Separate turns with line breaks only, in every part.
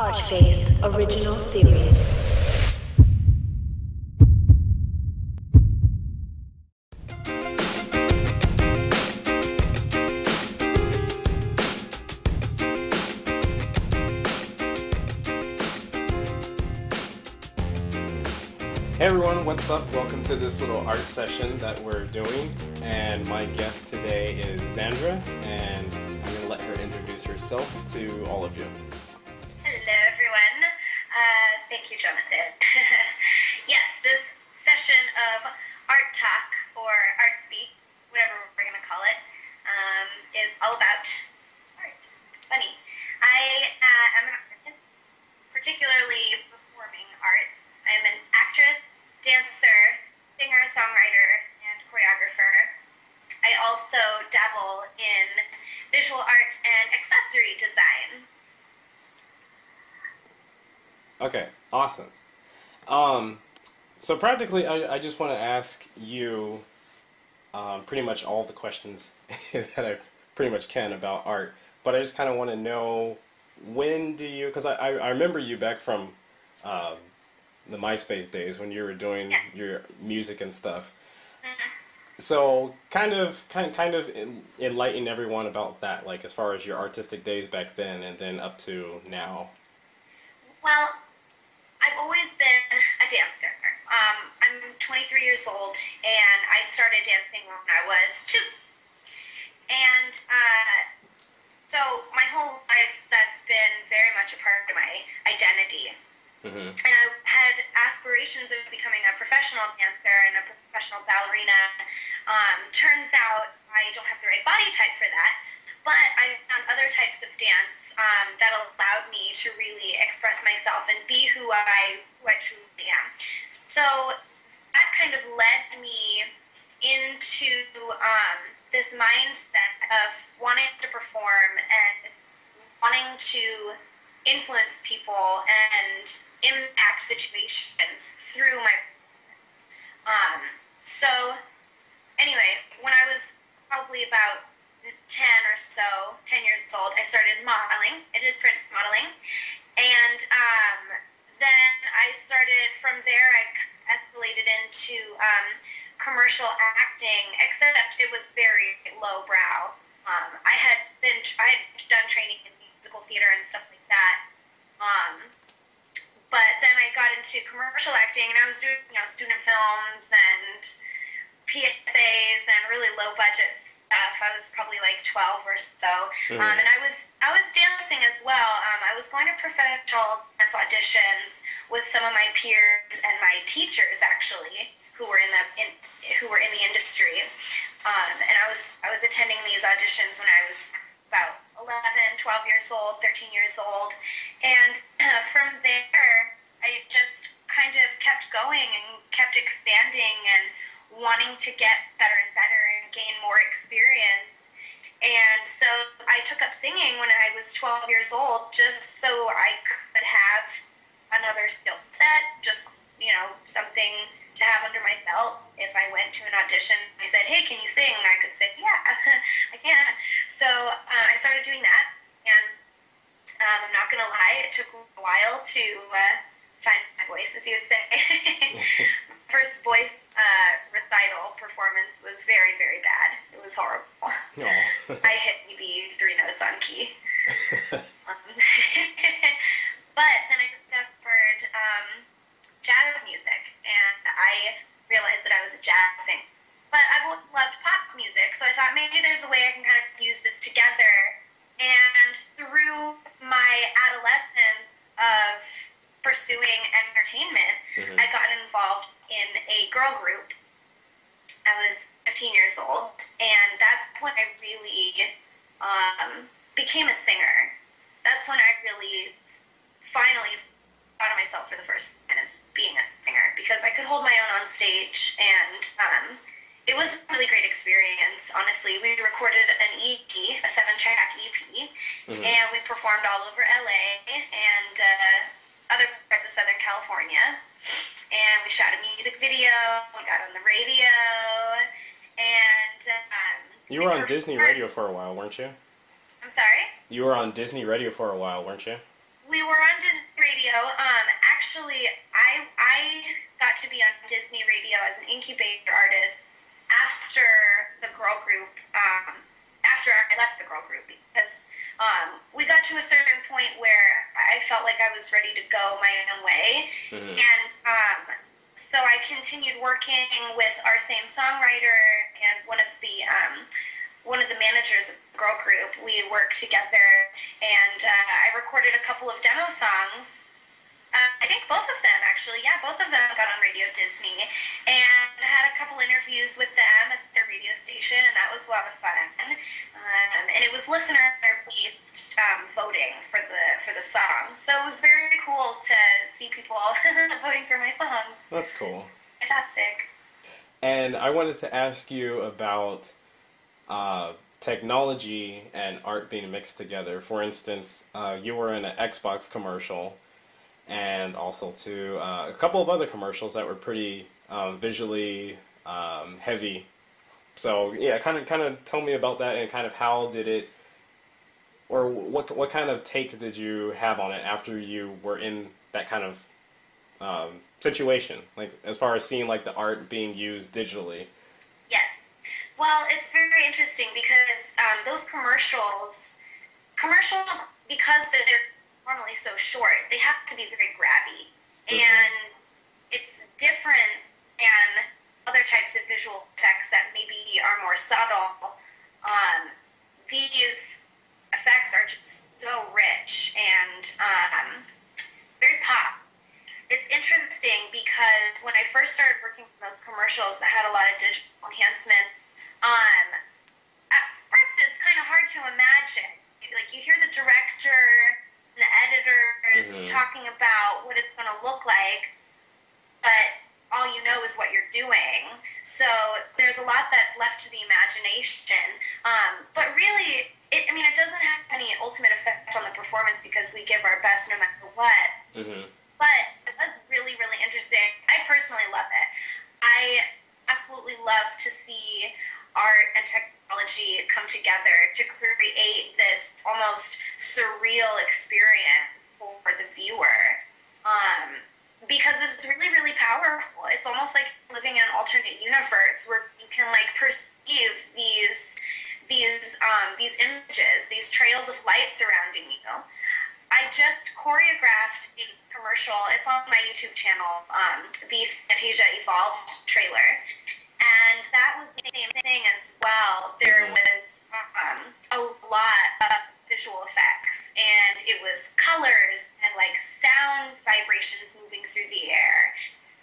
Archface Original Series.
Hey everyone, what's up? Welcome to this little art session that we're doing. And my guest today is Xandra, and I'm going to let her introduce herself to all of you.
Hello everyone. Thank you, Jonathan. Yes, this session of art talk or art speak, whatever we're going to call it, is all about art. Funny. I am an artist, particularly performing arts. I'm an actress, dancer, singer, songwriter, and choreographer. I also dabble in visual art and accessory design.
Okay, awesome. So practically, I just want to ask you pretty much all the questions that I pretty much can about art. But I just kind of want to know, when do you, because I remember you back from the MySpace days when you were doing your music and stuff. So kind of enlighten everyone about that, like as far as your artistic days back then and then up to now.
Well, I've always been a dancer. I'm 23 years old, and I started dancing when I was 2. And so my whole life, that's been very much a part of my identity. Mm-hmm. And I had aspirations of becoming a professional dancer and a professional ballerina. Turns out I don't have the right body type for that, but I found other types of dance that allowed me to really express myself and be who I truly am. So that kind of led me into this mindset of wanting to perform and wanting to influence people and impact situations through my so anyway, when I was probably about 10 years old, I started modeling. I did print modeling, and then I started from there. I escalated into commercial acting, except it was very lowbrow. I had done training in musical theater and stuff like that. But then I got into commercial acting, and I was doing, student films and PSAs and really low budget stuff. I was probably like 12 or so, and I was dancing as well. I was going to professional dance auditions with some of my peers and my teachers, actually, who were in the industry. And I was attending these auditions when I was about 11, 12 years old, 13 years old. And from there, I just kind of kept going and kept expanding and wanting to get better and better and gain more experience. And so I took up singing when I was 12 years old, just so I could have another skill set, just, something to have under my belt. If I went to an audition, I said, hey, can you sing? And I could say, yeah, I can. So I started doing that, and I'm not going to lie, it took a while to find my voice, as you would say. First voice recital performance was very, very bad. It was horrible. I hit maybe 3 notes on key. But then I discovered jazz music, and I realized that I was a jazz singer. But I've always loved pop music, so I thought maybe there's a way I can kind of fuse this together. And through my adolescence of pursuing entertainment, I got involved in a girl group. I was 15 years old, and that's when I really became a singer. That's when I really finally thought of myself for the first time as being a singer, because I could hold my own on stage, and it was a really great experience, honestly. We recorded an EP, a 7-track EP, and we performed all over LA and other parts of Southern California, and we shot a music video, we got on the radio, and
you were on Disney Radio for a while, weren't you?
I'm sorry?
You were on Disney Radio for a while, weren't you?
we were on Disney Radio. Actually, I got to be on Disney Radio as an incubator artist after the girl group. After I left the girl group, because we got to a certain point where I felt like I was ready to go my own way, and so I continued working with our same songwriter and one of the managers of the girl group. We worked together, and I recorded a couple of demo songs. I think both of them, actually. Yeah, both of them got on Radio Disney. And I had a couple interviews with them at their radio station, and that was a lot of fun. And it was listener-based voting for the song. So it was very cool to see people voting for my songs.
That's cool.
Fantastic.
And I wanted to ask you about technology and art being mixed together. For instance, you were in an Xbox commercial, and also to a couple of other commercials that were pretty visually heavy. So yeah, kind of tell me about that, and kind of how did it, or what kind of take did you have on it after you were in that kind of situation, like as far as seeing like the art being used digitally?
Yes. Well, it's very interesting because those commercials, because they're normally so short, they have to be very grabby, and it's different than other types of visual effects that maybe are more subtle. These effects are just so rich and very pop. It's interesting because when I first started working on those commercials that had a lot of digital enhancement, at first it's kind of hard to imagine. Like, you hear the director and the editors talking about what it's going to look like, but all you know is what you're doing. So there's a lot that's left to the imagination. But really, it doesn't have any ultimate effect on the performance because we give our best no matter what. But it was really, really interesting. I personally love it. I absolutely love to see art and technology come together to create this almost surreal experience for the viewer. Because it's really, really powerful. It's almost like living in an alternate universe where you can like perceive these images, these trails of light surrounding you. I just choreographed a commercial. It's on my YouTube channel, the Fantasia Evolved trailer. And that was the same thing as well. There was a lot of visual effects, and it was colors and like sound vibrations moving through the air.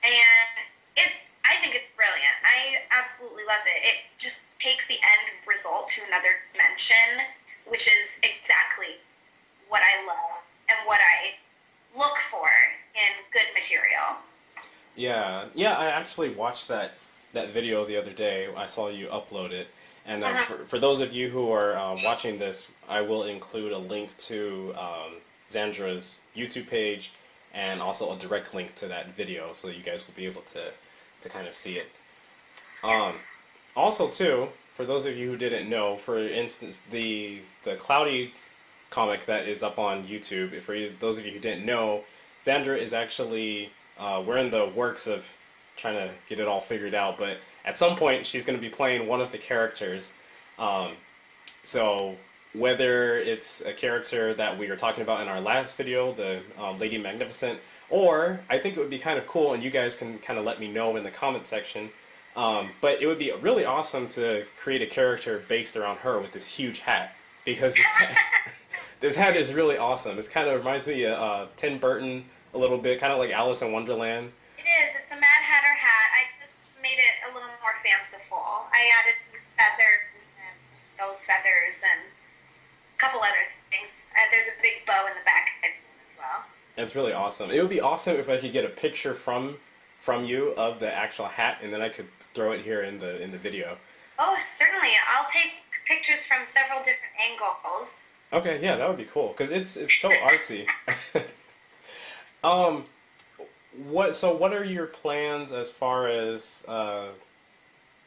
And I think it's brilliant. I absolutely love it. It just takes the end result to another dimension, which is exactly what I love and what I look for in good material.
Yeah, I actually watched that video the other day. I saw you upload it. And for those of you who are watching this, I will include a link to Xandra's YouTube page and also a direct link to that video so you guys will be able to kind of see it. Also, too, for those of you who didn't know, for instance, the Cloudy comic that is up on YouTube, for those of you who didn't know, Xandra is actually, we're in the works of trying to get it all figured out, but at some point she's going to be playing one of the characters. So whether it's a character that we were talking about in our last video, the Lady Magnificent, or I think it would be kind of cool, and you guys can kind of let me know in the comment section, but it would be really awesome to create a character based around her with this huge hat, because this hat is really awesome. It kind of reminds me of Tim Burton a little bit, kind of like Alice in Wonderland.
It is. It's a Mad Hatter hat. I just made it a little more fanciful. I added feathers and those feathers and a couple other things. There's a big bow in the back as well.
That's really awesome. It would be awesome if I could get a picture from you of the actual hat, and then I could throw it here in the video.
Oh, certainly. I'll take pictures from several different angles.
Okay, yeah, that would be cool, because it's so artsy. What are your plans as far as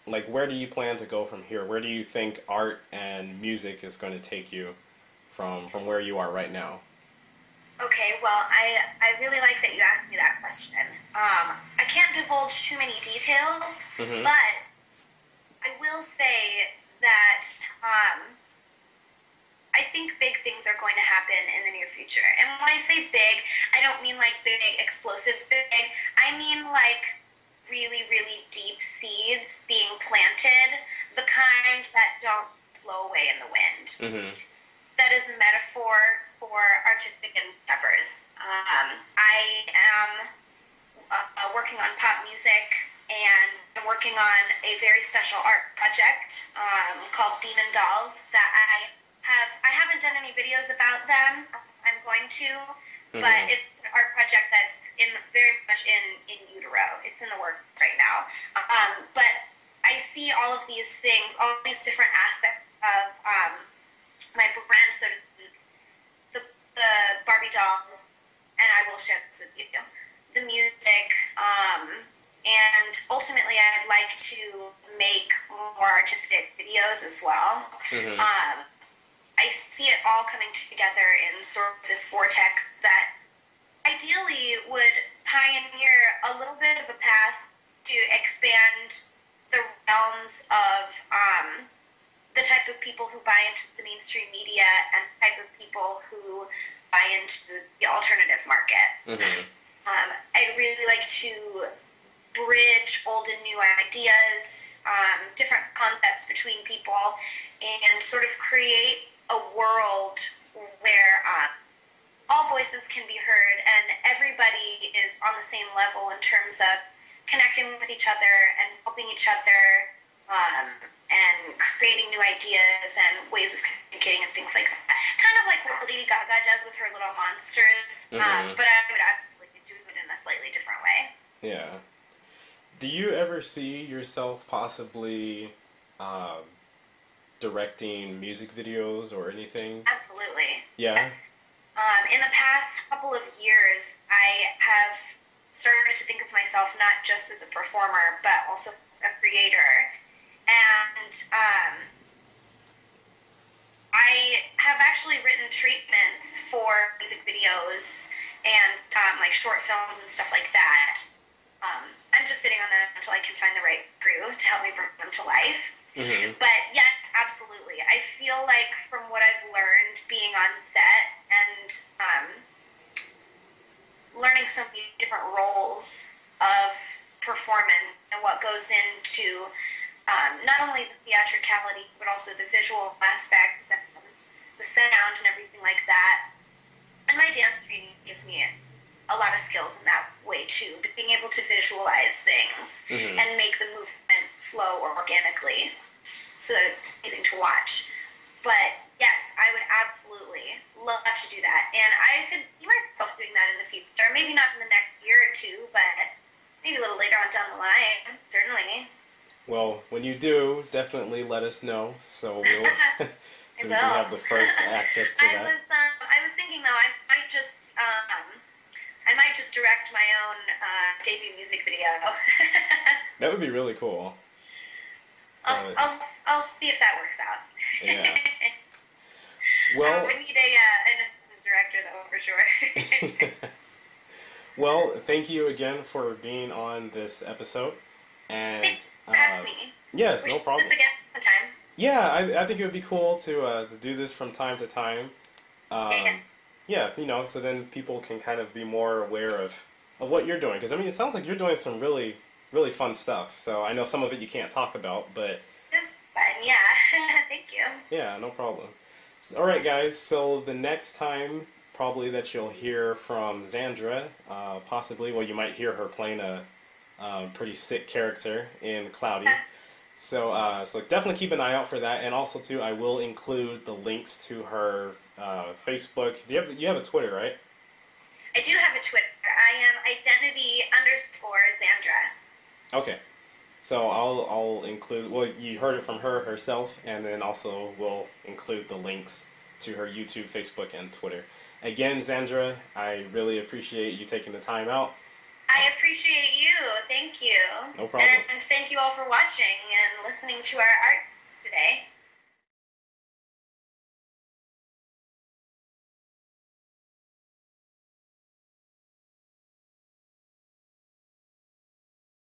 like, where do you plan to go from here? Where do you think art and music is going to take you from where you are right now?
Okay, Well, I really like that you asked me that question. I can't divulge too many details, but I will say that I think big things are going to happen in the near future. And when I say big, I don't mean like big, explosive big. I mean like really, really deep seeds being planted, the kind that don't blow away in the wind. That is a metaphor for artistic endeavors. I am working on pop music, and I'm working on a very special art project called Demon Dolls that I haven't done any videos about them. I'm going to, but it's an art project that's very much in utero. It's in the works right now. But I see all of these things, all these different aspects of my brand, so to speak. The Barbie dolls, and I will share this with you. The music, and ultimately I'd like to make more artistic videos as well. I see it all coming together in sort of this vortex that ideally would pioneer a little bit of a path to expand the realms of the type of people who buy into the mainstream media and the type of people who buy into the alternative market. I'd really like to bridge old and new ideas, different concepts between people, and sort of create a world where all voices can be heard and everybody is on the same level in terms of connecting with each other and helping each other, and creating new ideas and ways of communicating and things like that. Kind of like what Lady Gaga does with her little monsters, but I would absolutely do it in a slightly different way.
Yeah. Do you ever see yourself possibly directing music videos or anything?
Absolutely.
Yeah.
Yes. In the past couple of years, I have started to think of myself not just as a performer, but also a creator. And I have actually written treatments for music videos and like short films and stuff like that. I'm just sitting on them until I can find the right crew to help me bring them to life. But yes, absolutely. I feel like from what I've learned being on set and learning so many different roles of performance and what goes into not only the theatricality, but also the visual aspect, the sound and everything like that. And my dance training gives me a lot of skills in that way too, being able to visualize things and make the movement flow organically so that it's amazing to watch. But yes, I would absolutely love to do that. And I could see myself doing that in the future. Maybe not in the next year or two, but maybe a little later on down the line, certainly.
Well, when you do, definitely let us know, so we'll so we can have the first access to that.
I was thinking though, I might just direct my own debut music video.
That would be really cool.
I'll see if that works out.
Yeah. Well,
we need an assistant director though, for sure.
Well, thank you again for being on this episode. And
Thanks for having me.
Yes,
We
no
should do
problem.
this again sometime.
Yeah, I think it would be cool to do this from time to time. Yeah, so then people can kind of be more aware of what you're doing. Because, I mean, it sounds like you're doing some really, really fun stuff. So I know some of it you can't talk about, but...
It's fun, yeah. Thank you.
Yeah, no problem. All right, guys, so the next time probably that you'll hear from Xandra, possibly, well, you might hear her playing a pretty sick character in Cloudy. So definitely keep an eye out for that, and also too, I will include the links to her Facebook. You have a Twitter, right?
I do have a Twitter. I am identity_Xandra.
Okay, so I'll include. Well, you heard it from her herself, and then also we'll include the links to her YouTube, Facebook, and Twitter. Again, Xandra, I really appreciate you taking the time out.
I appreciate you. Thank you.
No problem.
And thank you all for watching and listening to our art today.